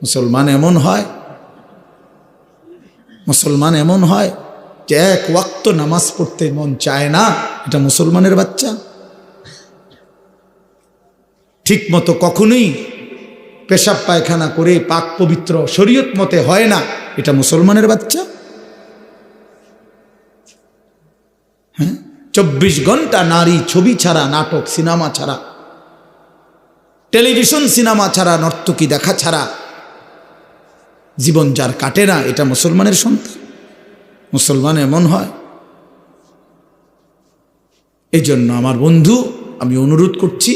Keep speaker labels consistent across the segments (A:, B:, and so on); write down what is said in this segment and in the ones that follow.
A: মুসলমান এমন হয়, মুসলমান এমন হয় যে এক ওয়াক্ত নামাজ পড়তে মন চায় না, এটা মুসলমানের বাচ্চা। ঠিক মতো কখনোই পেশাব পায়খানা করে পাক পবিত্র শরীয়ত মতে হয় না, এটা মুসলমানের বাচ্চা। হ্যাঁ, 24 ঘন্টা নারী ছবি ছাড়া, নাটক সিনেমা ছাড়া, টেলিভিশন সিনেমা ছাড়া, নর্তকী দেখা ছাড়া জীবন যার কাটে না, এটা মুসলমানের সন্তান। মুসলমান এমন হয়। এই জন্য আমার বন্ধু, আমি অনুরোধ করছি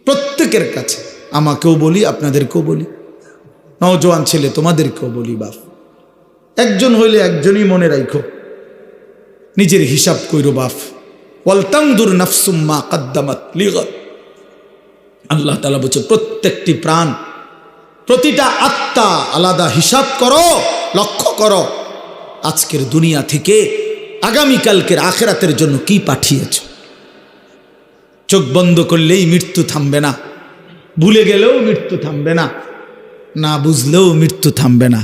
A: প্রত্যেকের কাছে, আমাকেও বলি, আপনাদেরকেও বলি, নওজোয়ান ছেলে তোমাদেরকেও বলি, বাপ একজন হইলে একজনই মনে রাখো, নিজের হিসাব কইরো বাপ। ওয়ালতানদুর নাফসুম মা কদ্দামাত লিগাদ। আল্লাহ তাআলা বলছে প্রত্যেকটি প্রাণ, প্রতিটা আত্মা আলাদা হিসাব করো, লক্ষ্য করো আজকের দুনিয়া থেকে আগামীকালকের আখিরাতের জন্য কি পাঠিয়েছ। চোখ বন্ধ করলেই মৃত্যু থামবে না, ভুলে গেলেও মৃত্যু থামবে না, না বুঝলেও মৃত্যু থামবে না।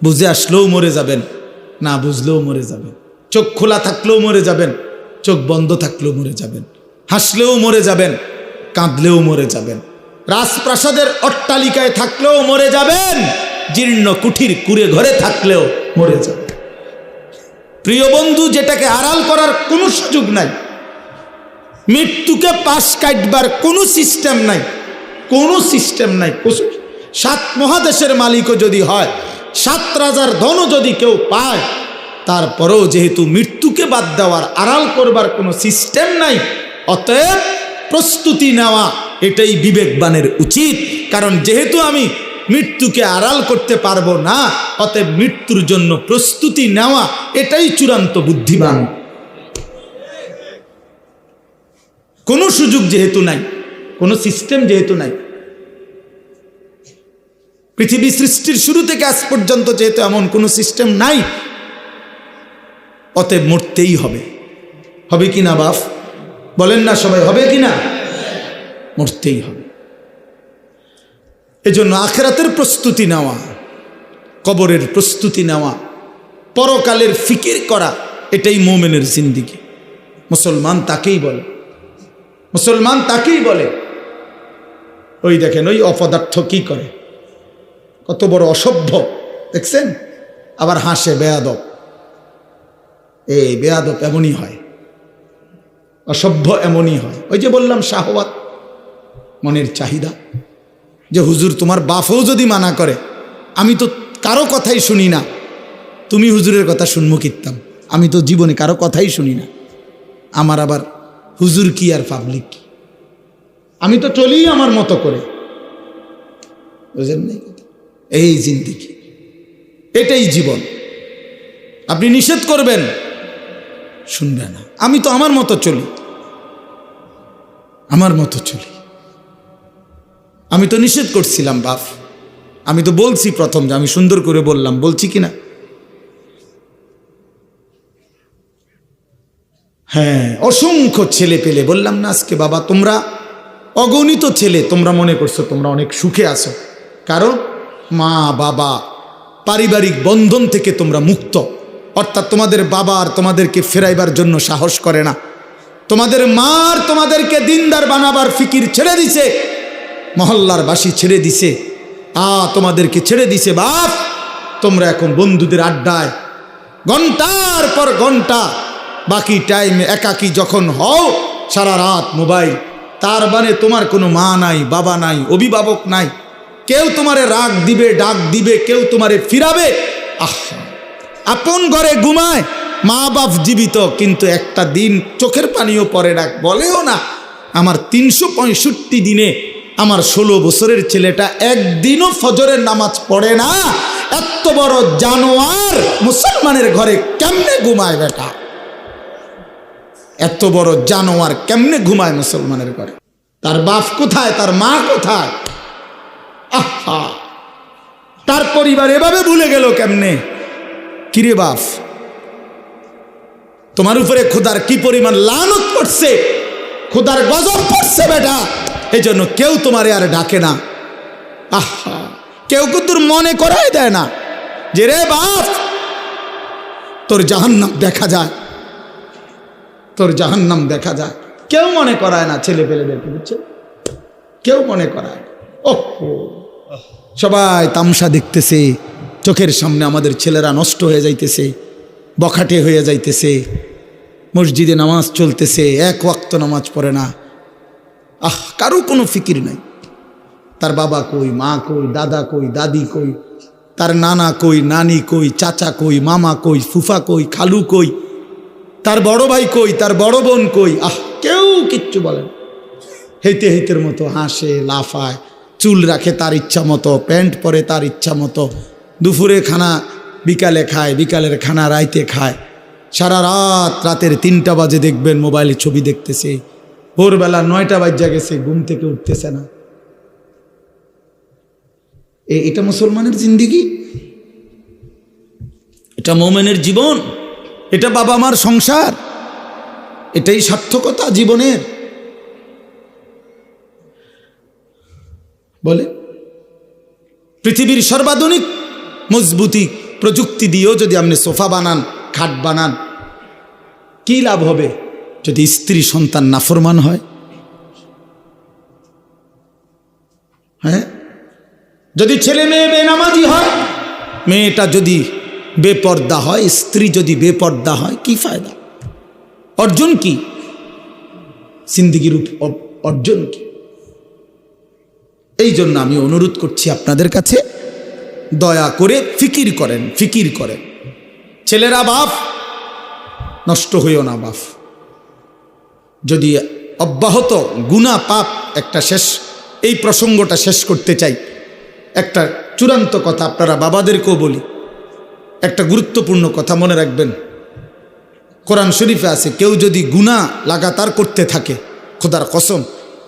A: বুঝে আসলেও মরে যাবেন, না বুঝলেও মরে যাবেন। চোখ খোলা থাকলেও মরে যাবেন, চোখ বন্ধ থাকলেও মরে যাবেন। হাসলেও মরে যাবেন, কাঁদলেও মরে যাবেন। রাজপ্রাসাদের অট্টালিকায় থাকলেও মরে যাবেন, জীর্ণ কুঠির কুঁড়ে ঘরে থাকলেও মরে যাবেন। প্রিয় বন্ধু, যেটাকে আড়াল করার কোনো সুযোগ নাই, মৃত্যুকে পাশ কাটবার কোনো সিস্টেম নাই, কোনো সিস্টেম নাই। 7 মহাদেশের মালিকও যদি হয়, 7 রাজার ধনও যদি কেউ পায়, তারপরেও যেহেতু মৃত্যুকে বাদ দেওয়ার, আড়াল করবার কোনো সিস্টেম নাই, অতএব প্রস্তুতি নেওয়া এটাই বিবেকবানের উচিত। কারণ যেহেতু আমি মৃত্যুকে আড়াল করতে পারবো না, অতএব মৃত্যুর জন্য প্রস্তুতি নেওয়া এটাই চূড়ান্ত বুদ্ধিমান। কোনো সুযোগ যেহেতু নাই, কোনো সিস্টেম যেহেতু নাই, পৃথিবী সৃষ্টির শুরু থেকে আজ পর্যন্ত যেহেতু এমন কোনো সিস্টেম নাই, অতএব মরতেই হবে। হবে কি না বাপ? বলেন না সবাই, হবে কি না? মরতেই হবে। এজন্য আখিরাতের প্রস্তুতি নেওয়া, কবরের প্রস্তুতি নেওয়া, পরকালের ফিকির করা, এটাই মুমিনের জিন্দেগি। মুসলমান তাকেই বলে, মুসলমান তাকেই বলে। ওই দেখেন ওই অপদার্থ কি করে, কত বড় অসভ্য দেখছেন, আবার হাসে, বেয়াদব। এই বেয়াদব এমনই হয়, অসভ্য এমনই হয়। ওই যে বললাম শাহওয়াত, মনের চাহিদা, যে হুজুর তোমার বাপও যদি মানা করে, আমি তো কারো কথাই শুনি না, তুমি হুজুরের কথা শুনবো কিতাম, আমি তো জীবনে কারো কথাই শুনি না, আমার আবার হুজুর কি আর পাবলিক কি, আমি তো চলি আমার মতো করে। বুঝলেন না? এই জিন্দেগি, এটাই জীবন। আপনি নিষেধ করবেন, শুনবে না। আমি তো আমার মতো চলি, আমার মতো চলি। আমি তো নিষেধ করছিলাম বাপ, আমি তো বলছি প্রথম যে আমি সুন্দর করে বললাম, বলছি কিনা? হ্যাঁ, অসংখ্য ছেলে পেলে বললাম না আজকে, বাবা তোমরা অগণিত ছেলে, তোমরা মনে করছো তোমরা অনেক সুখে আছো, কারণ মা বাবা পারিবারিক বন্ধন থেকে তোমরা মুক্ত। অর্থাৎ তোমাদের বাবা আর তোমাদেরকে ফেরাইবার জন্য সাহস করে না, তোমাদের মা আর তোমাদেরকে দিনদার বানাবার ফিকির ছেড়ে দিছে, মহল্লার বাসী ছেড়ে দিছে, তোমাদেরকে ছেড়ে দিছে। বাপ, তোমরা এখন বন্ধুদের আড্ডায় ঘন্টার পর ঘন্টা, বাকি টাইম একাকী যখন হও, সারা রাত মোবাইল। তার মানে তোমার কোনো মা নাই, বাবা নাই, অভিভাবক নাই, কেউ তোমারে রাগ দিবে, ডাক দিবে, কেউ তোমারে ফিরাবে। আপন ঘরে ঘুমায়, মা বাপ জীবিত, কিন্তু একটা দিন চোখের পানিও পড়ে না, বলেও না। আমার 365 দিনে আমার 16 বছরের ছেলেটা একদিনও ফজরের নামাজ পড়ে না। এত বড় জানোয়ার মুসলমানের ঘরে কেমনে ঘুমায় বেটা? এত বড় জানোয়ার কেমনে ঘুমায় মুসলমানের ঘরে? তার বাপ কোথায়? তার মা কোথায়? আহা, তার পরিবার এভাবে ভুলে গেল কেমনে? কিরে বাপ, তোমার উপরে খোদার কি পরিমাণ লানত পড়ছে, খোদার গজব পড়ছে বেটা, এই জন্য কেউ তোমারে আর ডাকে না। আহা, কেউ কিন্তু মনে করাই দেয় না যে রে বাপ তোর জাহান্নাম দেখা যায়, তোর জাহান্নাম দেখা যায়। কেউ মনে করায় না ছেলে পেলেদেরকে, বুঝছো? কেউ মনে করায়। ওহো, সবাই তামসা দেখতেছে, চোখের সামনে আমাদের ছেলেরা নষ্ট হয়ে যাইতেছে, বখাটে হয়ে যাইতেছে, মসজিদে নামাজ চলতেছে, এক ওয়াক্ত নামাজ পড়ে না। কারো কোনো ফিকির নাই। তার বাবা কই, মা কই, দাদা কই, দাদি কই, তার নানা কই, নানি কই, চাচা কই, মামা কই, ফুফা কই, খালু কই, তার বড় ভাই কই, তার বড় বোন কই। কেউ কিচ্ছু বলেন। হেঁটে হেঁটের মতো হাসে, লাফায়, চুল রাখে তার ইচ্ছা মতো, প্যান্ট পরে তার ইচ্ছা মতো, দুপুরে খানা বিকালে খায়, বিকালের খানা রাইতে খায়, সারা রাত, রাতের 3টা বাজে দেখবেন মোবাইলে ছবি দেখতেছে, ভোরবেলা 9টা বাজে গেছে, ঘুম থেকে উঠতেছে না। এটা মুসলমানের জিন্দিগি? এটা মোমেনের জীবন? এটা বাবা মার সংসার? এটাই সার্থকতা জীবনের? বলে পৃথিবীর সর্বাধুনিক মজবুতি প্রযুক্তি দিয়েও যদি আপনি সোফা বানান, খাট বানান, কি লাভ হবে যদি স্ত্রী সন্তান নাফরমান হয়? হ্যাঁ, যদি ছেলে মেয়ে বেনামাজি হয়, মেয়েটা যদি বেপর্দা হয়, স্ত্রী যদি বেপর্দা হয়, কি ফায়দা? অর্জন কি জিন্দেগির অর্জন কি? এই জন্য আমি অনুরোধ করছি আপনাদের কাছে, দয়া করে ফিকির করেন, ফিকির করেন। ছেলেরা বাপ, নষ্ট হইও না বাপ। যদি অব্যাহত গুনাহ পাপ, একটা শেষ, এই প্রসঙ্গটা শেষ করতে চাই। একটা চূড়ান্ত কথা আপনারা বাবাদেরকেও বলি, একটা গুরুত্বপূর্ণ কথা মনে রাখবেন। কোরআন শরীফে আছে, কেউ যদি গুনাহ লাগাতার করতে থাকে, খোদার কসম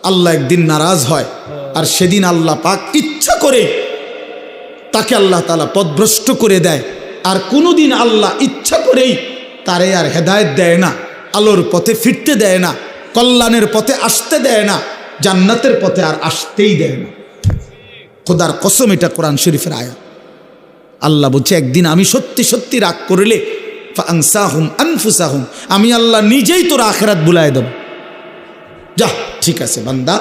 A: আল্লাহ একদিন নারাজ হয়, আর সেদিন আল্লাহ পাক ইচ্ছা করে তাকে আল্লাহ তাআলা পথভ্রষ্ট করে দেয়। আর কোনোদিন আল্লাহ ইচ্ছা করেই তারে আর হেদায়েত দেয় না, আলোর পথে ফিরতে দেয় না, কল্যাণের পথে আসতে দেয় না, জান্নাতের পথে আর আসতেই দেয় না। খোদার কসম, এটা কোরআন শরীফের আয়াত। আল্লাহ বলছে, একদিন আমি সত্যি সত্যি রাগ করলে ফাআনসাহুম আনফুসাহুম, আমি আল্লাহ নিজেই তোর আখিরাত ভুলায় দেব। যা, ঠিক আছে বান্দা,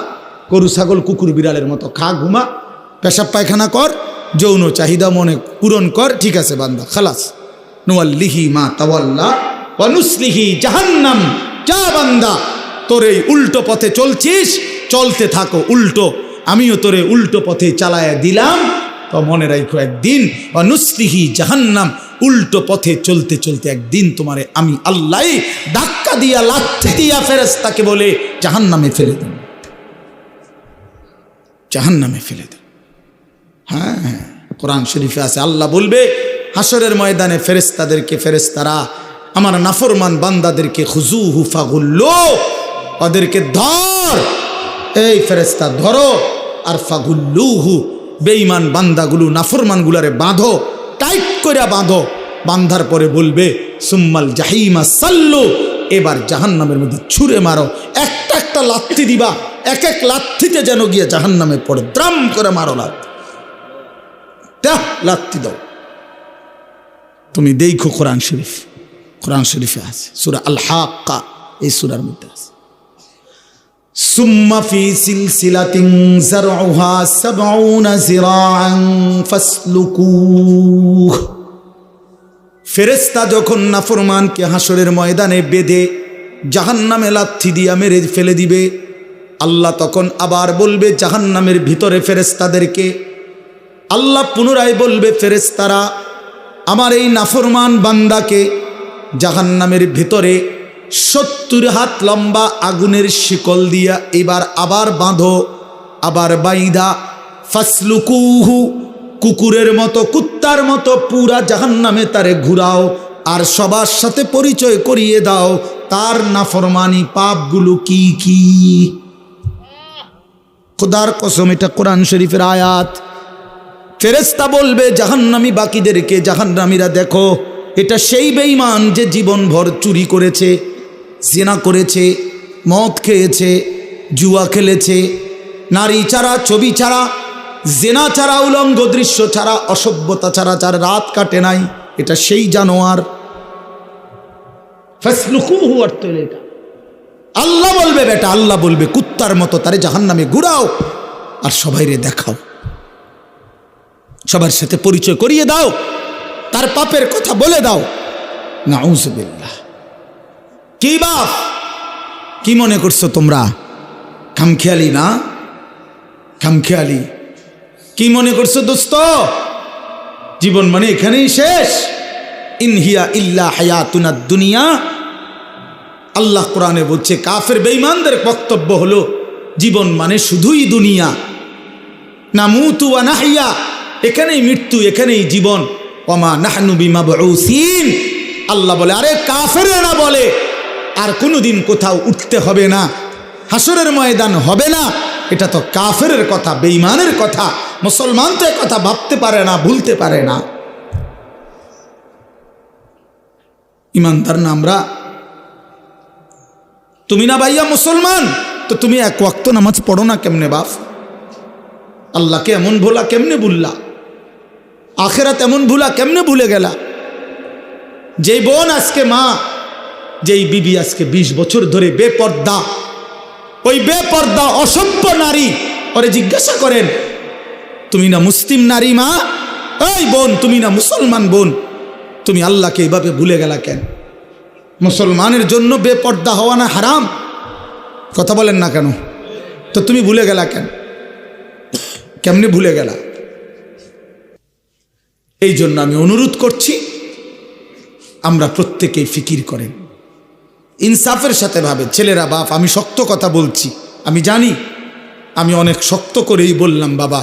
A: গরু ছাগল কুকুর বিড়ালের মতো খা, ঘুমা, পেশাব পায়খানা কর, যৌন চাহিদা মনে পূরণ কর, ঠিক আছে বান্দা, খালাস। নুয়াল্লিহি মা তাওয়াল্লা ওয়া নুসলিহি জাহান্নাম। যা বান্দা, তোর এই উল্টো পথে চলছিস, চলতে থাকো উল্টো, আমিও তোরে উল্টো পথে চালায়া দিলাম। তো মনে রাখো, একদিন ওয়া নুসলিহি জাহান্নাম, উল্টো পথে চলতে চলতে একদিন তোমারে আমি আল্লাহ ধাক্কা দিয়া, লাথি দিয়া ফেরেশতাকে বলে জাহান্নামে ফেলে দেব, জাহান্নামে ফেলে দেব। হ্যাঁ, কোরআন শরীফে আছে, আল্লাহ বলবে হাসরের ময়দানে ফেরেশতাদেরকে, ফেরেশতারা আমার নাফরমান বান্দাদেরকে খুজুহু ফাগুল্লু, ওদেরকে ধর, এই ফেরেশতা ধরো, আর ফাগুল্লুহু, বেঈমান বান্দাগুলো, নাফরমানগুলারে বাঁধো, টাইট করে বাঁধো। বাঁধার পরে বলবে সুম্মাল জাহিমা সাল্লু, এবার জাহান্নামের মধ্যে ছুঁড়ে মারো। একটা একটা লাথি দিবা, এক এক লাথিতে যেন গিয়ে জাহান্নামে পড়ে, দ্রাম করে মারো লাথি, লাথি দাও। তুমি দেখো কোরআন শরীফ, কোরআন শরীফে আছে, সূরা আল হাক্কা, এই সূরার মধ্যে আছে, সুম্মা ফি সিলসিলাতিন যারউহা ৭০ যিরাআন ফাসলুকুহ। ফেরেশতা যখন নাফরমানকে হাসরের ময়দানে বেঁধে জাহান্নামে লাথি দিয়া মেরে ফেলে দিবে, আল্লাহ তখন আবার বলবে জাহান্নামের ভিতরে ফেরেশতাদেরকে, আল্লাহ পুনরায় বলবে ফেরেশতারা আমার এই নাফরমান বান্দাকে জাহান্নামের ভিতরে ৭০ হাত লম্বা আগুনের শিকল দিয়া এবার আবার বাঁধো, আবার বাইদা ফাসলুকুহু, কুকুরের মতো, কুত্তার মতো পুরা জাহান্নামে তারে ঘুরাও, আর সবার সাথে পরিচয় করিয়ে দাও তার নাফরমানি পাপগুলো কি কি। খোদার কসম, এটা কোরআন শরীফের আয়াত। ফেরেশতা বলবে জাহান্নামী বাকিদেরকে, জাহান্নামীরা দেখো, এটা সেই বেঈমান যে জীবনভর চুরি করেছে, জিনা করেছে, মদ খেয়েছে, জুয়া খেলেছে, নারী ছাড়া, ছবি ছাড়া, জেনা ছাড়া, উলঙ্গ দৃশ্য ছাড়া, অসভ্যতা ছাড়া যার রাত কাটে নাই, এটা সেই জানোয়ার। ফাসলুকুহু অর্থ হলো এটা। আল্লাহ বলবে বেটা, আল্লাহ বলবে কুত্তার মতো তারে জাহান্নামে ঘুরাও আর সবাইরে দেখাও, সবার সাথে পরিচয় করিয়ে দাও, তার পাপের কথা বলে দাও। নাউযুবিল্লাহ। কি বাপ, কি মনে করছো তোমরা? খামখেয়ালি না? খামখেয়ালি কি মনে করছো দোস্ত? জীবন মানে এখানেই শেষ? ইনহিয়া ইল্লা হায়াতুনাদ দুনিয়া। আল্লাহ কোরআনে বলছে, কাফের বেঈমানদের বক্তব্য হলো জীবন মানে শুধুই দুনিয়া। নামুতু ওয়া নাহইয়া, এখানেই মৃত্যু, এখানেই জীবন। ওমা নাহনু বিমাবউসিন। আল্লাহ বলে, আরে কাফেরেরা বলে আর কোনোদিন কোথাও উঠতে হবে না, হাসরের ময়দান হবে না। এটা তো কাফেরের কথা, বেঈমানের কথা। মুসলমান তো এ কথা ভাবতে পারে না, ভুলতে পারে না। ইমানদার না আমরা? তুমি না ভাইয়া মুসলমান, তো তুমি এক ওয়াক্ত নামাজ পড়ো না কেমনে বাপ? আল্লাহকে এমন ভোলা কেমনে ভুললা? আখেরাত এমন ভুলা কেমনে ভুলে গেলা? যেই বোন আজকে মা, যেই বিবি আজকে 20 বছর ধরে বেপর্দা, ওই বেপর্দা অসভ্য নারী, ওরে জিজ্ঞাসা করেন, তুমি না মুসলিম নারী মা? এই বোন, তুমি না মুসলমান বোন, তুমি আল্লাহকে এইভাবে ভুলে গেলা কেন? মুসলমানের জন্য বেপর্দা হওয়া না হারাম? কথা বলেন না কেন? তো তুমি ভুলে গেলা কেন? কেমনে ভুলে গেলা? এই জন্য আমি অনুরোধ করছি, আমরা প্রত্যেকেই ফিকির করেন, ইনসাফের সাথে ভাবে। ছেলেরা বাপ, আমি শক্ত কথা বলছি, আমি জানি, আমি অনেক শক্ত করেই বললাম, বাবা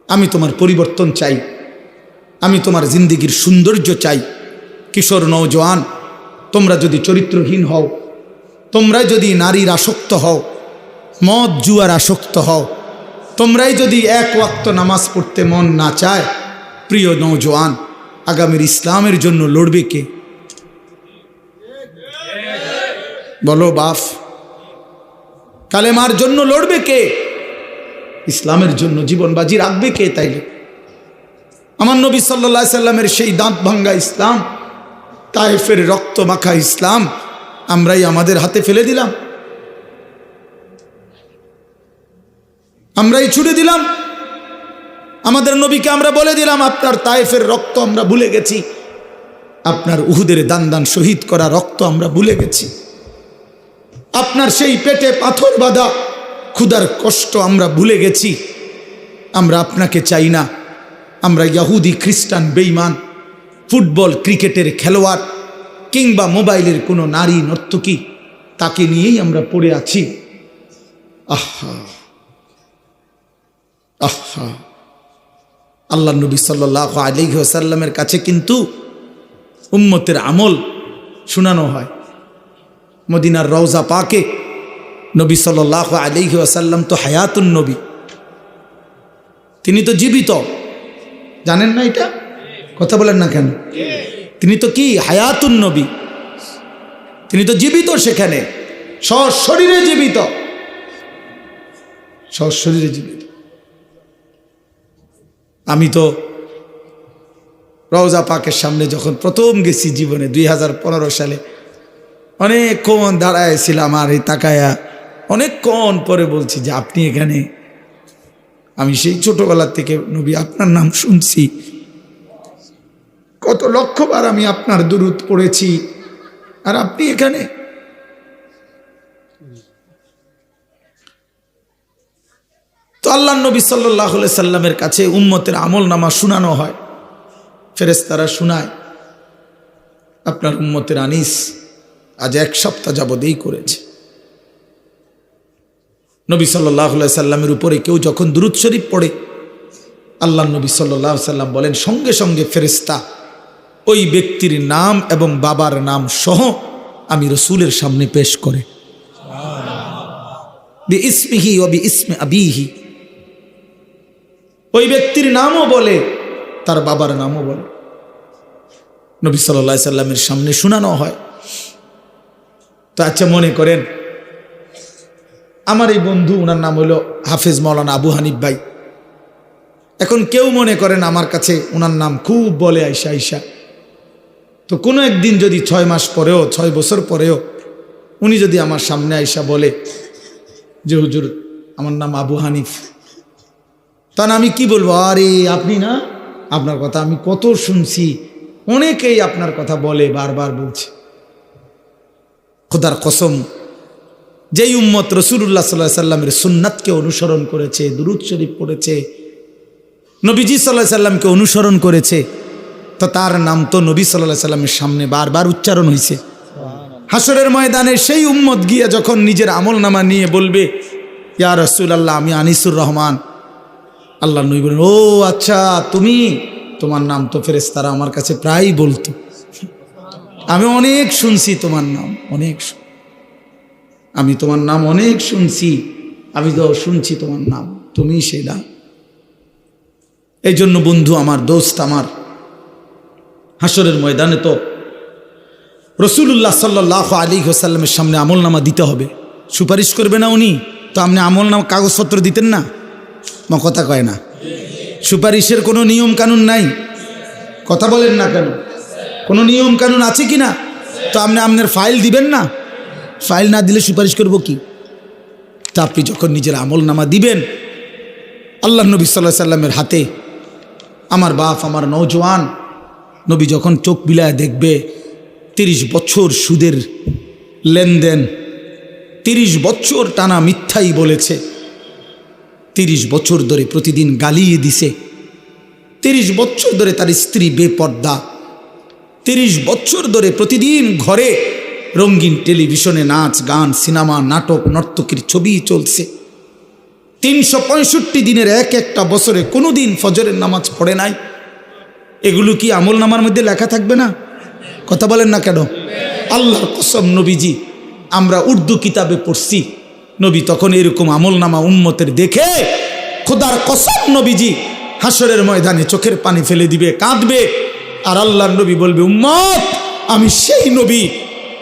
A: আমি তোমার পরিবর্তন চাই, আমি তোমার জিন্দিগির সৌন্দর্য চাই। কিশোর নওজোয়ান, তোমরা যদি চরিত্রহীন হও, তোমরা যদি নারীর আসক্ত হও, মদ জুয়ার আসক্ত হও, তোমরাই যদি এক ওয়াক্ত নামাজ পড়তে মন না চায়, প্রিয় নওজোয়ান, আগামীর ইসলামের জন্য লড়বে কে? বলো বাপ, কালেমার জন্য লড়বে কে? ইসলামের জন্য জীবন বাজি রাখবে কে? তাইলে আমার নবী সাল্লাল্লাহু আলাইহি সাল্লামের সেই দাঁত ভাঙ্গা ইসলাম, তায়েফের রক্ত মাখা ইসলাম আমরাই আমাদের হাতে ফেলে দিলাম, আমরাই ছুড়ে দিলাম। আমাদের নবীকে আমরা বলে দিলাম, আপনার তায়েফের রক্ত আমরা ভুলে গেছি, আপনার উহুদের দান দান শহীদ করা রক্ত আমরা ভুলে গেছি, আপনার সেই পেটে পাথর বাঁধা ক্ষুধার কষ্ট আমরা ভুলে গেছি। আমরা আপনাকে চাই না, আমরা ইহুদি খ্রিস্টান বেঈমান ফুটবল ক্রিকেটের খেলোয়াড় কিংবা মোবাইলের কোনো নারী নর্তকী, তাকে নিয়েই আমরা পড়ে আছি। আহা আহা, আল্লাহ নবী সাল্লাল্লাহু আলাইহি ওয়াসাল্লামের কাছে কিন্তু উম্মতের আমল শোনানো হয়। মদিনার রওজা পাকে নবী সাল্লাল্লাহু আলাইহি ওয়াসাল্লাম তো হায়াতুন নবী, তিনি তো জীবিত, জানেন না এটা? কথা বলেন না কেন? তিনি তো কি হায়াতুন নবী, তিনি তো জীবিত, সেখানে সশরীরে জীবিত, সশরীরে জীবিত। আমি তো রওজা পাকের সামনে যখন প্রথম গেছি জীবনে 2015 সালে, অনেকক্ষণ দাঁড়ায়ছিলাম আর এই তাকায়া অনেকক্ষণ পরে বলছি যে আপনি এখানে? আমি সেই ছোটবেলা থেকে নবী আপনার নাম শুনছি, কত লক্ষবার আমি আপনার দুরূদ পড়েছি, আর আপনি এখানে? তো আল্লাহ নবী সাল্লাল্লাহু আলাইহি সাল্লামের কাছে উম্মতের আমল নামা শুনানো হয়, ফেরেশতারা শুনায়। আপনার উম্মতের আনিস আজ 1 সপ্তাহ যাবতেই করেছে। নবী সাল্লাল্লাহু আলাইহি সাল্লামের উপরে কেউ যখন দুরূদ শরীফ পড়ে, আল্লাহ নবী সাল্লাল্লাহু আলাইহি সাল্লাম বলেন, সঙ্গে সঙ্গে ফেরেশতা ওই ব্যক্তির নাম এবং বাবার নাম সহ আমি রসুলের সামনে পেশ করে, বিইসমিহি ওয়া বিইসমি আবিহি, ওই ব্যক্তির নামও বলে, তার বাবার নামও বলে, নবী সাল্লাল্লাহু আলাইহি সাল্লামের সামনে শোনানো হয়। তো আচ্ছা মনে করেন আমার এই বন্ধু, ওনার নাম হলো হাফেজ মাওলানা আবু হানিফ ভাই, এখন কেউ মনে করেন আমার কাছে ওনার নাম খুব বলে আয়সা আয়সা, তো কোনো একদিন যদি 6 মাস পরেও 6 বছর পরেও উনি যদি আমার সামনে আয়সা বলে যে হুজুর আমার নাম আবু হানিফ, তখন আমি কি বলবো, আরে আপনি না, আপনার কথা আমি কত শুনছি, অনেকেই আপনার কথা বলে, বারবার বলছে। খোদার কসম, যেই উম্মত রাসূলুল্লাহ সাল্লাল্লাহু আলাইহি সাল্লামের সুন্নাতকে অনুসরণ করেছে, দুরূদ শরীফ পড়েছে, নবীজি সাল্লাল্লাহু আলাইহি সাল্লামকে অনুসরণ করেছে, তো তার নাম তো নবী সাল্লাল্লাহু আলাইহি সাল্লামের সামনে বারবার উচ্চারণ হয়েছে। হাসরের ময়দানে সেই উম্মত গিয়ে যখন নিজের আমলনামা নিয়ে বলবে, ইয়া রাসূলুল্লাহ আমি আনিসুর রহমান, আল্লাহ নবী বলেন, ও আচ্ছা তুমি, তোমার নাম তো ফেরেশতারা আমার কাছে প্রায়ই বলতো, আমি অনেক শুনছি তোমার নাম, আমি তোমার নাম অনেক শুনছি, আমি তো শুনছি তোমার নাম, তুমি সেটা। এই জন্য বন্ধু আমার, দোস্ত আমার, হাসরের ময়দানে তো রাসূলুল্লাহ সাল্লাল্লাহু আলাইহি ওয়াসাল্লামের সামনে আমলনামা দিতে হবে। সুপারিশ করবে না উনি, তো আপনি আমলনামা কাগজপত্র দিতেন না? কথা কয় না, সুপারিশের কোনো নিয়ম কানুন নাই, কথা বলেন না কেন? কোনো নিয়ম কানুন আছে কি না? তো আপনি আপনার ফাইল দিবেন না? ফাইল না দিলে সুপারিশ করব কি? তা আপনি যখন নিজের আমলনামা দিবেন, আল্লাহ নবী সাল্লাল্লাহু আলাইহি সাল্লামের হাতে, আমার বাপ, আমার নওজোয়ান নবী যখন চোখ বিলায় দেখবে 30 বছর সুদের লেনদেন, 30 বছর টানা মিথ্যাই বলেছে, 30 বছর ধরে প্রতিদিন গালিয়ে দিছে, 30 বছর ধরে তার স্ত্রী বেপর্দা, 30 বছর ধরে প্রতিদিন ঘরে রঙিন টেলিভিশনে নাচ গান সিনেমা নাটক নর্তকীর ছবি চলছে, 365 দিনের একটা বছরে কোনো দিন ফজরের নামাজ পড়ে নাই। এগুলো কি আমল নামার মধ্যে লেখা থাকবে না? কথা বলেন না কেন? আল্লাহর কসম নবীজি, আমরা উর্দু কিতাবে পড়ছি, নবী তখন এরকম আমল নামা উম্মতের দেখে খোদার কসম নবীজি হাসরের ময়দানে চোখের পানি ফেলে দিবে, কাঁদবে, আর আল্লাহর নবী বলবে, উম্মত আমি সেই নবী,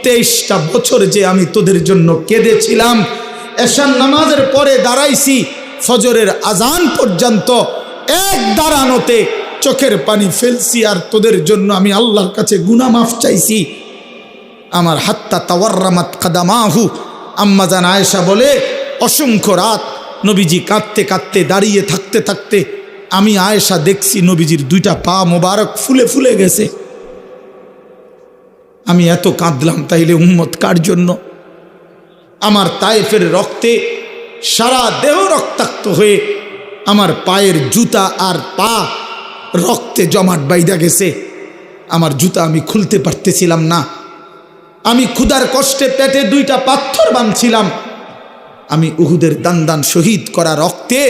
A: 23টা বছর যে আমি তোদের জন্য কেঁদেছিলাম, এশার নামাজের পরে দাঁড়াইছি ফজরের আজান পর্যন্ত, এক দাঁড়ানোতে চোখের পানি ফেলছি, আর তোদের জন্য আমি আল্লাহর কাছে গুনাহ মাফ চাইছি। আমার হাত্তা তাওয়াররামাত কাদামাহু, আম্মা জান আয়েশা বলে, অসংখ্য রাত নবীজি কাঁদতে কাঁদতে দাঁড়িয়ে থাকতে থাকতে আমি আয়েশা দেখছি নবীজির 2টা পা মোবারক ফুলে ফুলে গেছে। আমি এত কাঁদলাম, তাইলে উম্মত কার জন্য? আমার তায়েফের রক্তে সারা দেহ রক্তাক্ত হয়ে আমার পায়ের জুতা আর পা রক্তে জমাট বাইধা গেছে, আমার জুতা আমি খুলতে পারতেছিলাম না, আমি ক্ষুধার কষ্টে পেটে 2টা পাথর বাঁধছিলাম, আমি উহুদের দান শহীদ করা রক্তে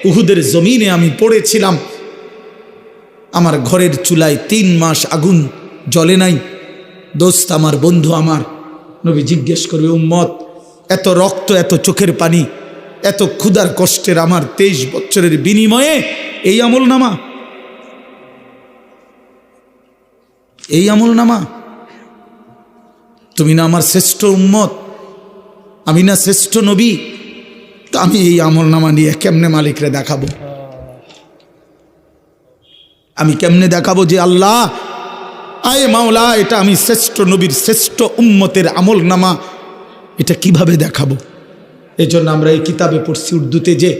A: উহুদের জমিনে আমি পড়েছিলাম, আমার ঘরের চুলায় 3 মাস আগুন জ্বলে নাই। দোস্ত আমার, বন্ধু আমার, নবী জিজ্ঞেস করবে, উম্মত এত রক্ত, এত চোখের পানি, এত ক্ষুধার কষ্টের আমার 23 বছরের বিনিময়ে এই আমলনামা, এই আমলনামা? তুমি না আমার শ্রেষ্ঠ উম্মত, আমি না শ্রেষ্ঠ নবী, তো আমি এই আমলনামা নিয়ে কেমনে মালিকরে দেখাবো? আমি কেমনে দেখাবো যে আল্লাহ, আয়ে মাওলা, এটা আমি শ্রেষ্ঠ নবীর শ্রেষ্ঠ উম্মতের আমলনামা, এটা কিভাবে দেখাবো? এই জন্য আমরা এই কিতাবে পড়ছি উর্দুতে, যে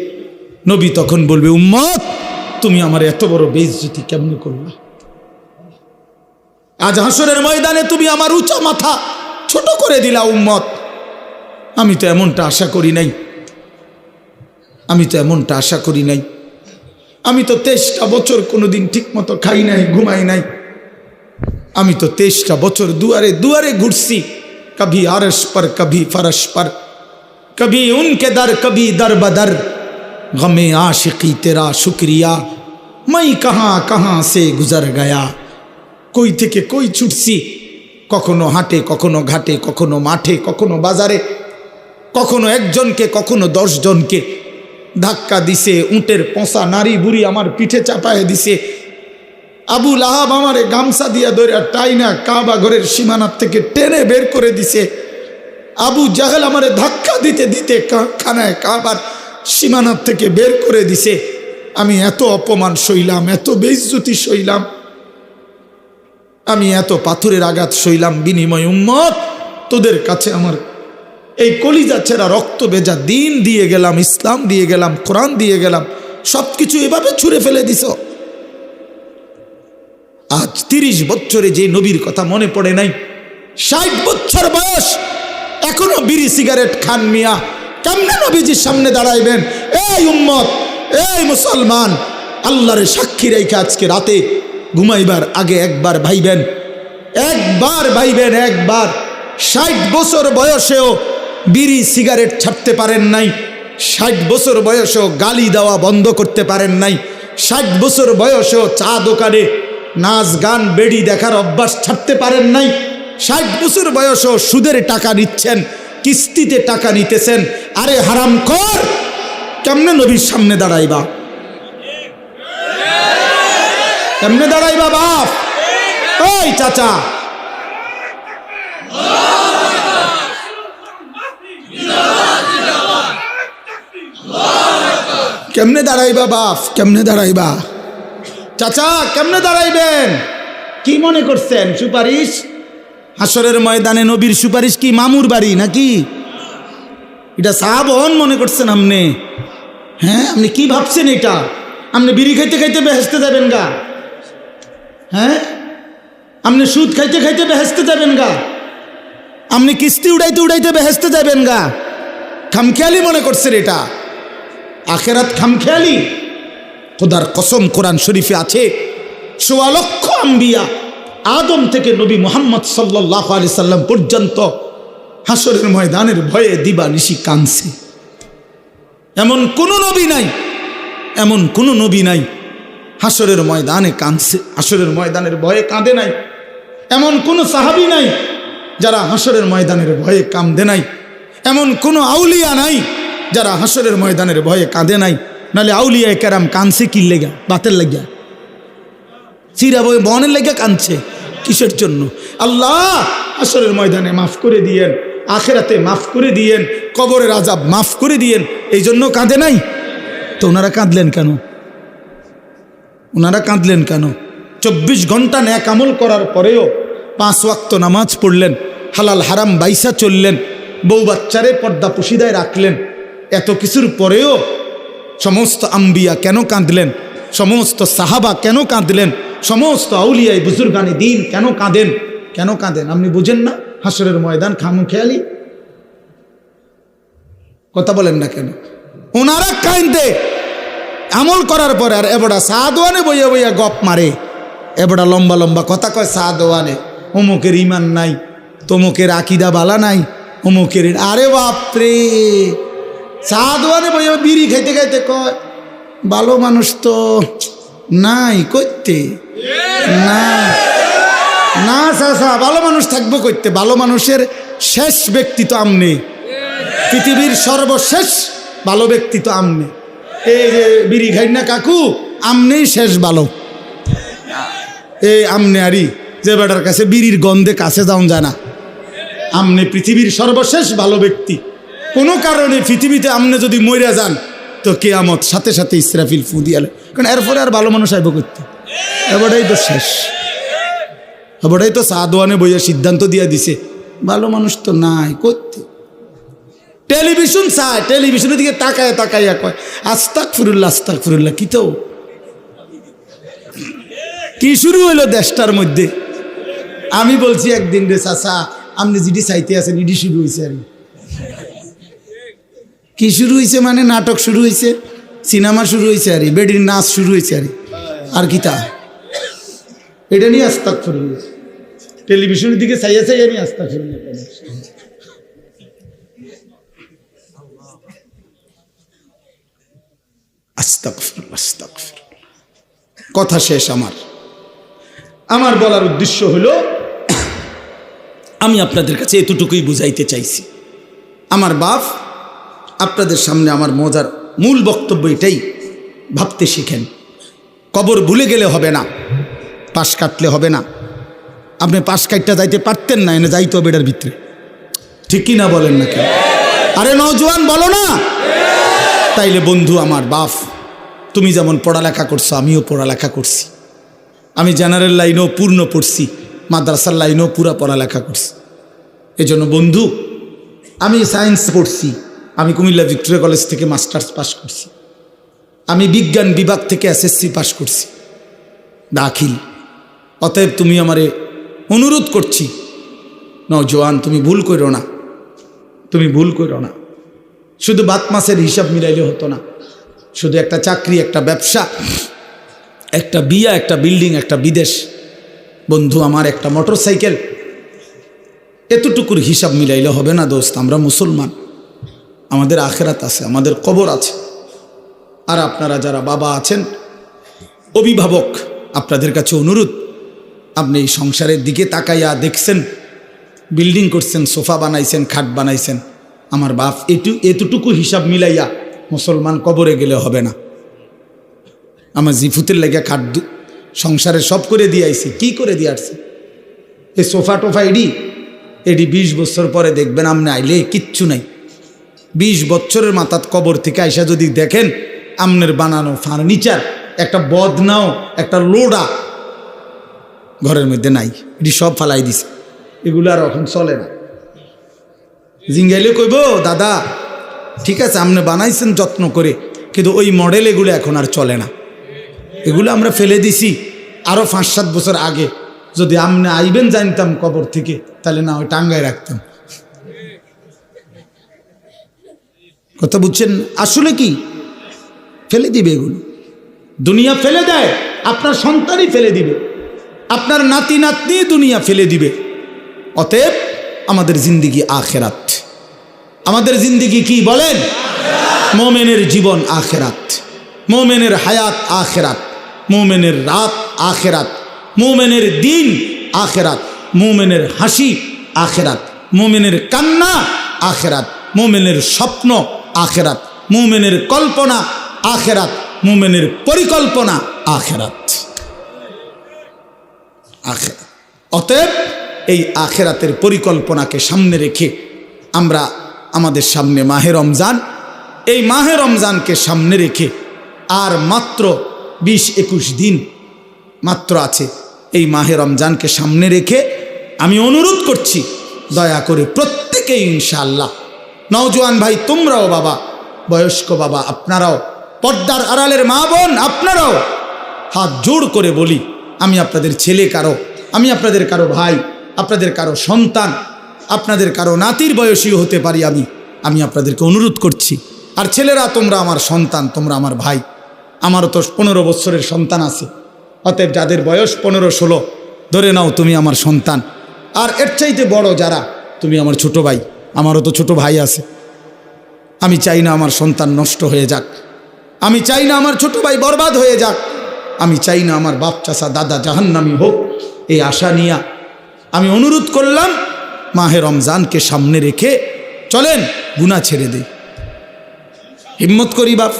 A: নবী তখন বলবে, উম্মত তুমি আমার এত বড় বেইজ্জতি কেমনে করলা? আজ হাসরের ময়দানে তুমি আমার উঁচা মাথা ছোট করে দিলা উম্মত। আমি তো এমনটা আশা করি নাই, আমি তো এমনটা আশা করি নাই। আমি তো 23টা বছর কোনোদিন ঠিক মতো খাই নাই, ঘুমাই নাই। আমি তো 23টা বছর দুয়ারে দুয়ারে ঘুরছি, কभी আরশ पर कभी फरश पर, कभी उनके दर कभी दर बदर, गमे आशिकी तेरा शुक्रिया, मैं कहाँ कहाँ से गुजर गया। কই থেকে কই ছুটছি, কখনো হাটে, কখনো ঘাটে, কখনো মাঠে, কখনো বাজারে, কখনো একজনকে, কখনো 10 জনকে ধাক্কা দিছে, উটের পোঁছা নারী বুড়ি আমার পিঠে চাপায় দিছে, আবু লাহাব আমারে গামছা দিয়া ধরে টাইনা কাবা ঘরের সীমানার থেকে টেনে বের করে দিছে, আবু জাহেল আমারে ধাক্কা দিতে দিতে খানায় কাবার সীমানার থেকে বের করে দিছে, আমি এত অপমান সইলাম, এত বেইজ্জতি সইলাম, আমি এত পাথরের আঘাত সইলাম, বিনিময় উম্মত তোদের কাছে আমার এই কলিজা ছেঁড়া রক্ত ভেজা দিন দিয়ে গেলাম, ইসলাম দিয়ে গেলাম, কোরআন দিয়ে গেলাম, সবকিছু এভাবে ছুঁড়ে ফেলে দিছ। আজ 30 বছরে যে নবীর কথা মনে পড়ে নাই, 60 বছর বয়স এখনো বিড়ি সিগারেট খান মিয়া, কেমনে নবীজির সামনে দাঁড়াইবেন? এই উম্মত, এই মুসলমান, আল্লাহরে সাক্ষী রেখে আজকে রাতে ঘুমাইবার আগে একবার ভাইবেন, একবার ভাইবেন, একবার। 60 বছর বয়সেও বিড়ি সিগারেট ছাড়তে পারেন নাই, 60 বছর বয়সেও গালি দেওয়া বন্ধ করতে পারেন নাই, 60 বছর বয়সেও চা দোকানে নাচ গান বেড়ি দেখার অভ্যাস ছাড়তে পারেন নাই, 60 বছর বয়সেও সুদের টাকা নিচ্ছেন, কিস্তিতে টাকা নিতেছেন। আরে হারামখোর, কেমনে নবীর সামনে দাঁড়াইবা? কেমনে দাঁড়াইবা বাপ? ওই চাচা, কেমনে দাঁড়াইবা বাপ? কেমনে দাঁড়াইবা? চাচা কেমনে দাঁড়াইবেন? কি মনে করছেন সুপারিশ? হাসরের ময়দানে নবীর সুপারিশ কি মামুর বাড়ি নাকি? এটা সাহাবন মনে করছেন আপনি? হ্যাঁ, আপনি কি ভাবছেন এটা? আপনি বিড়ি খাইতে খাইতে বেহেশতে যাবেন গা? হ্যাঁ, আপনি সুদ খাইতে খাইতে বেহেশতে যাবেন গা? আপনি কিস্তি উড়াইতে উড়াইতে বেহেশতে যাবেন গা? খামখেয়ালি মনে করছেন এটা? আখেরাত খামখেয়ালি? খোদার কসম, কোরআন শরীফে আছে ১৪ লক্ষ আম্বিয়া আদম থেকে নবী মুহাম্মদ সাল্লাল্লাহু আলাইহি সাল্লাম পর্যন্ত হাসরের ময়দানের ভয়ে দিবা নিশি কাঁদছে। এমন কোন নবী নাই, এমন কোন নবী নাই হাসরের ময়দানে কাঁদছে, হাসরের ময়দানের ভয়ে কাঁদে নাই। এমন কোন সাহাবী নাই যারা হাসরের ময়দানের ভয়ে কাঁদে নাই। এমন কোন আউলিয়া নাই যারা হাসরের ময়দানের ভয়ে কাঁদে নাই। নাহলে আউলিয়া কেরাম কাঁদছে কি লেগা? বাতের লেগা, চিরা বই বনের লেগা কাঁদছে কিসের জন্য? আল্লাহ হাসরের ময়দানে মাফ করে দিয়েন, আখেরাতে মাফ করে দিয়েন, কবরের আযাব মাফ করে দিয়েন, এই জন্য কাঁদে নাই। তো ওনারা কাঁদলেন কেন? ওনারা কাঁদলেন কেন? 24 ঘন্টা নেক আমল করার পরেও 5 ওয়াক্ত নামাজ পড়লেন, হালাল হারাম বাইসা চললেন, বউ বাচ্চারে পর্দা পুশিদায় রাখলেন, এত কিছুর পরেও সমস্ত আম্বিয়া কেন কাঁদলেন? সমস্ত সাহাবা কেন কাঁদলেন? সমস্ত আউলিয়ায় বুজুর্গানে দিন কেন কাঁদেন? কেন কাঁদেন আপনি বুঝেন না? হাসরের ময়দান খামখেয়ালি? কথা বলেন না কেন? ওনারা কাঁদে আমল করার পরে, আর এবড়া সাদওয়ানে বইয়া বইয়া গপ মারে, এবড়া লম্বা লম্বা কথা কয় সাদওয়ানে, অমুকের ইমান নাই, তমুকের আকিদা বালা নাই, অমুকের। আরে বাপরে, সাদওয়ানে বইয়া বিড়ি খাইতে খাইতে কয় ভালো মানুষ তো নাই করতে না, না চাচা, ভালো মানুষ থাকবো করতে? ভালো মানুষের শেষ ব্যক্তি তো আমনে, পৃথিবীর সর্বশেষ ভালো ব্যক্তি তো আমনে। এই যে বিড়ি খাই না কাকু, আমনেই শেষ ভালো। এই আমনে আরি যে বেটার কাছে বিড়ির গন্ধে কাছে যাওয়া যায় না, আমনে পৃথিবীর সর্বশেষ ভালো ব্যক্তি। কোনো কারণে পৃথিবীতে আমনে যদি মইরা যান তো কেয়ামত সাথে সাথে ইসরাফিল ফু দিয়ালে, কারণ এরপরে আর ভালো মানুষ আইব করতে, এবারটাই তো শেষ। এবারটাই তো সাদওয়ানে বইয়া সিদ্ধান্ত দিয়া দিছে ভালো মানুষ তো নাই করতে। টেলিভিশন চায়, টেলিভিশনের দিকে তাকায় তাকাইয়া কয় আস্তাগফিরুল্লাহ আস্তাগফিরুল্লাহ। কি তো কি শুরু হইলো দেশটার মধ্যে? আমি বলছি একদিন, রে চাচা আপনি যেটি চাইতে আছেন ইডি শুরু হয়েছে। আর কি শুরু হয়েছে মানে? নাটক শুরু হয়েছে, সিনেমা শুরু হয়েছে, আর বেডির নাচ শুরু হয়েছে। আর কি তা এটা নিয়ে আস্তাগফিরুল্লাহ, টেলিভিশনের দিকে চাইয়া চাইয়া নিয়ে আস্তাগফিরুল্লাহ। আস্তাগফিরুল্লাহ আস্তাগফিরুল্লাহ। কথা শেষ। আমার বলার উদ্দেশ্য হলো, আমি আপনাদের কাছে এতটুকুই বুঝাইতে চাইছি। আমার বাপ আপনাদের সামনে আমার মজার মূল বক্তব্য এটাই, ভাবতে শিখেন। কবর ভুলে গেলে হবে না, পাশ কাটলে হবে না। আপনি পাশ কাটটা যাইতে পারতেন না, এনে যাইতে হবে এটার ভিতরে, ঠিক কি না বলেন না কেন? আরে নওজোয়ান বলো না। তাইলে বন্ধু আমার বাপ তুমি যেমন পড়ালেখা করছো আমিও পড়ালেখা করছি, আমি জেনারেল লাইনেও পূর্ণ পড়ছি, মাদ্রাসার লাইনেও পুরা পড়ালেখা করছি। এজন্য বন্ধু, আমি সায়েন্স পড়ছি, আমি কুমিল্লা ভিক্টোরিয়া কলেজ থেকে মাস্টার্স পাস করছি, আমি বিজ্ঞান বিভাগ থেকে এসএসসি পাস করছি দাখিল। অতএব তুমি আমারে অনুরোধ করছি, নওজোয়ান, তুমি ভুল করো না, তুমি ভুল করো না। শুধু বাত মাসের হিসাব মিলাইলে হতো না, শুধু একটা চাকরি, একটা ব্যবসা, একটা বিয়া, একটা বিল্ডিং, একটা বিদেশ, বন্ধু আমার একটা মোটরসাইকেল, এতটুকুর হিসাব মিলাইলে হবে না দোস্ত। আমরা মুসলমান, আমাদের আখেরাত আছে, আমাদের কবর আছে। আর আপনারা যারা বাবা আছেন, অভিভাবক, আপনাদের কাছে অনুরোধ, আপনি এই সংসারের দিকে তাকাইয়া দেখছেন, বিল্ডিং করছেন, সোফা বানাইছেন, খাট বানাইছেন, আমার বাপ এতটুকু হিসাব মিলাইয়া মুসলমান কবরে গেলে হবে না। আমার জিফুতের লেগে খাট সংসারে সব করে দিয়ে আইছি, কি করে দিয়ে আসছে? এই সোফা টোফা এডি 20 বছর পরে দেখবেন আপনি আইলে কিচ্ছু নাই। 20 বছরের মাথাত কবর থেকে আইসা যদি দেখেন আমনের বানানো ফার্নিচার, একটা বদনাও, একটা লোডা ঘরের মধ্যে নাই, এটি সব ফালাই দিছে, এগুলো আর এখন চলে না। জিঙ্গাইলে কইব, দাদা ঠিক আছে আপনি বানাইছেন যত্ন করে, কিন্তু ওই মডেল এগুলো এখন আর চলে না, এগুলো আমরা ফেলে দিছি আরও 5-7 বছর আগে। যদি আপনি আইবেন জানতাম কবর থেকে, তাহলে না ওই টাঙ্গায় রাখতাম। কথা বুঝছেন? আসলে কি ফেলে দিবে এগুলো, দুনিয়া ফেলে দেয়, আপনার সন্তানই ফেলে দিবে, আপনার নাতি নাতনি দুনিয়া ফেলে দিবে। অতএব আমাদের জিন্দিগি আখেরাত, আমাদের জিন্দিগি কি বলেন? মোমেনের জীবন আখেরাত, মোমেনের হায়াত আখেরাত, মোমেনের রাত আখেরাত, মোমেনের দিন আখেরাত, মোমেনের হাসি আখেরাত, মোমেনের কান্না আখেরাত, মোমেনের স্বপ্ন আখেরাত, মোমেনের কল্পনা আখেরাত, মোমেনের পরিকল্পনা আখেরাত, আখেরাত। অতএব এই আখেরাতের পরিকল্পনাকে সামনে রেখে আমরা আমাদের সামনে মাহে রমজান, এই মাহে রমজানকে সামনে রেখে আর মাত্র 20-21 দিন মাত্র আছে। এই মাহে রমজানকে সামনে রেখে আমি অনুরোধ করছি, দয়া করে প্রত্যেকেই ইনশাআল্লাহ, নওজোয়ান ভাই তোমরাও, বাবা বয়স্ক বাবা আপনারাও, পর্দার আড়ালের মা বোন আপনারাও, হাত জোড় করে বলি, আমি আপনাদের ছেলে কারো, আমি আপনাদের কারো ভাই, আপনাদের কারো সন্তান, আপনাদের কারো নাতির বয়সী হতে পারি আমি আপনাদেরকে অনুরোধ করছি। আর ছেলেরা তোমরা আমার সন্তান, তোমরা আমার ভাই, আমারও তো 15 বছরের সন্তান আছে। অতএব যাদের বয়স 15-16 ধরে নাও তুমি আমার সন্তান। আর এর চাইতে বড় যারা, তুমি আমার ছোট ভাই, আমারও তো ছোট ভাই আছে। আমি চাই না আমার সন্তান নষ্ট হয়ে যাক, আমি চাই না আমার ছোট ভাই বরবাদ হয়ে যাক, আমি চাই না আমার বাপ চাচা দাদা জাহান্নামী হোক। এই আশা নিয়ে আমি অনুরোধ করলাম, মাহে রমজানকে সামনে রেখে চলেন গুনাহ ছেড়ে দেই, হিম্মত করি বাপ,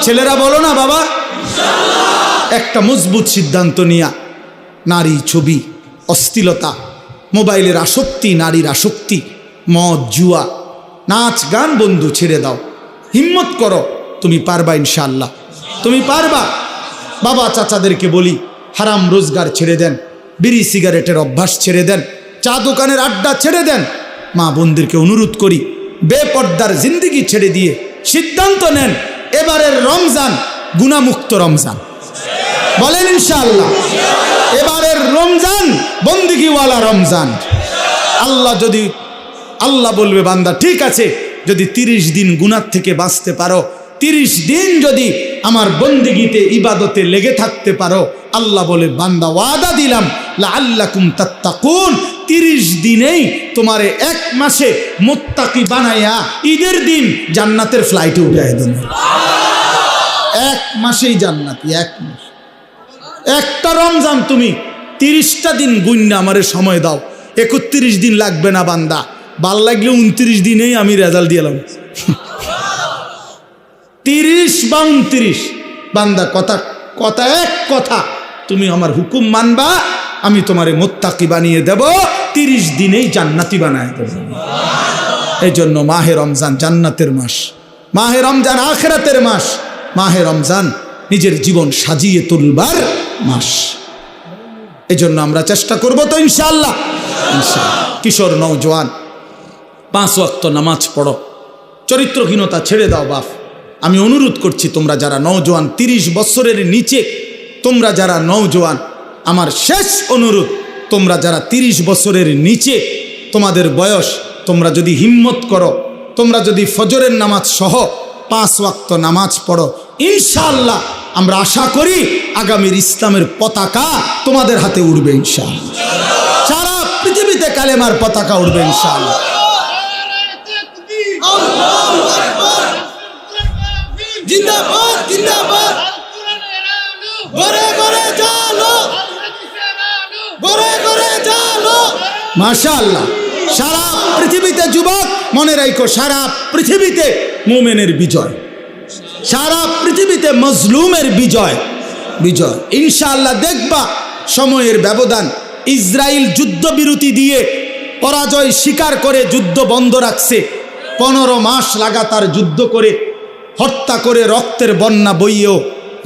A: ছেলেরা বলো না বাবা, একটা মজবুত সিদ্ধান্ত নিয়া নারী ছবি, অশ্লীলতা, মোবাইলের আসক্তি, নারীর আসক্তি, মদ জুয়া, নাচ গান বন্ধু ছেড়ে দাও, হিম্মত করো, তুমি পারবা ইনশাআল্লাহ, তুমি পারবা। বাবা চাচাদেরকে বলি, হারাম রোজগার ছেড়ে দেন, বিড়ি সিগারেটের অভ্যাস ছেড়ে দেন, চা দোকানের আড্ডা ছেড়ে দেন। মা বোনদেরকে অনুরোধ করি, বেপর্দার জিন্দিগি ছেড়ে দিয়ে সিদ্ধান্ত নেন, এবারের রমজান গুনাহমুক্ত রমজান, বলেন ইনশাআল্লাহ। এবারের রমজান বন্দিগিওয়ালা রমজান। আল্লাহ বলবে, বান্দা ঠিক আছে, যদি 30 দিন গুনাহ থেকে বাঁচতে পারো, 30 দিন যদি আমার বন্দিগিতে ইবাদতে লেগে থাকতে পারো, আল্লাহ বলে, বান্দা ওয়াদা দিলাম, লাআল্লাকুম তাত্তাকুন, 30 দিনেই তোমারে 1 মাসে মুত্তাকি বানাইয়া ঈদের দিন জান্নাতের ফ্লাইটে উঠাই দেব। 1 মাসেই জান্নাতি, 1 মাস। একটা রমজান তুমি 30টা দিন গুণনা আমারে সময় দাও, 31 দিন লাগবে না বান্দা, ভাল লাগলে 29 দিনেই আমি রেজাল্ট দিলাম। 30 বা 29 বান্দা, কথা এক কথা, তুমি আমার হুকুম মানবা, আমি তোমারে মুত্তাকি বানিয়ে দেব, 30 দিনেই জান্নাতি বানায় দেব। এই জন্য মাহে রমজান জান্নাতের মাস, মাহে রমজান আখিরাতের মাস, মাহে রমজান নিজের জীবন সাজিয়ে তুলবার মাস। এজন্য আমরা চেষ্টা করব তো ইনশাআল্লাহ। কিশোর নওজোয়ান 5 ওয়াক্ত নামাজ পড়ো, চরিত্রহীনতা ছেড়ে দাও বাপ। আমি অনুরোধ করছি তোমরা যারা নওজোয়ান, 30 বছরের নিচে তোমরা যারা নওজোয়ান, আমার শেষ অনুরোধ, তোমরা যারা 30 বছরের নিচে তোমাদের বয়স, তোমরা যদি হিম্মত করো, তোমরা যদি ফজরের নামাজ সহ 5 ওয়াক্ত নামাজ পড়ো, ইনশাআল্লাহ আমরা আশা করি আগামীর ইসলামের পতাকা তোমাদের হাতে উড়বে ইনশাআল্লাহ। সারা পৃথিবীতে কালেমার পতাকা উড়বে ইনশাআল্লাহ।
B: জিন্দাবাদ জিন্দাবাদ, ঘরে ঘরে চলো, ঘরে ঘরে চলো।
A: মাশাআল্লাহ। সারা পৃথিবীতে যুবক মনে রাখো, সারা পৃথিবীতে মুমিনের বিজয়, সারা পৃথিবীতে মজলুমের বিজয়। বিজয় ইনশাআল্লাহ। দেখবা সময়ের ব্যবধান, ইসরায়েল যুদ্ধবিরতি দিয়ে পরাজয় স্বীকার করে যুদ্ধ বন্ধ রাখছে। 15 মাস লাগাতার যুদ্ধ করে, হত্যা করে, রক্তের বন্যা বইয়েও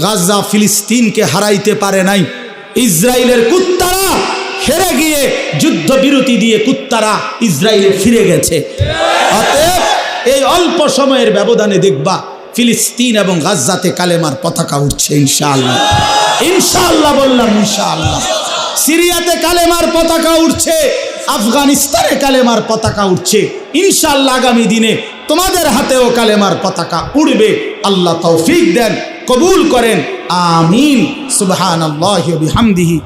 A: গাজা ফিলিস্তিনকে হারাইতে পারে নাই। ইসরায়েলের কুত্তারা হেরে গিয়ে যুদ্ধবিরতি দিয়ে কুত্তারা ইসরায়েলে ফিরে গেছে। অতএব এই অল্প সময়ের ব্যবধানে দেখবা ফিলিস্তিন এবং গাজাতে কালেমার পতাকা উঠছে ইনশাআল্লাহ। ইনশাআল্লাহ বললাম, ইনশাআল্লাহ। সিরিয়াতে কালেমার পতাকা উঠছে, আফগানিস্তানে কালেমার পতাকা উঠছে। ইনশাআল্লাহ আগামী দিনে তোমাদের হাতেও কালেমার পতাকা উড়বে। আল্লাহ তৌফিক দেন, কবুল করেন, আমিন। সুবহানাল্লাহি ওয়া বিহামদিহি।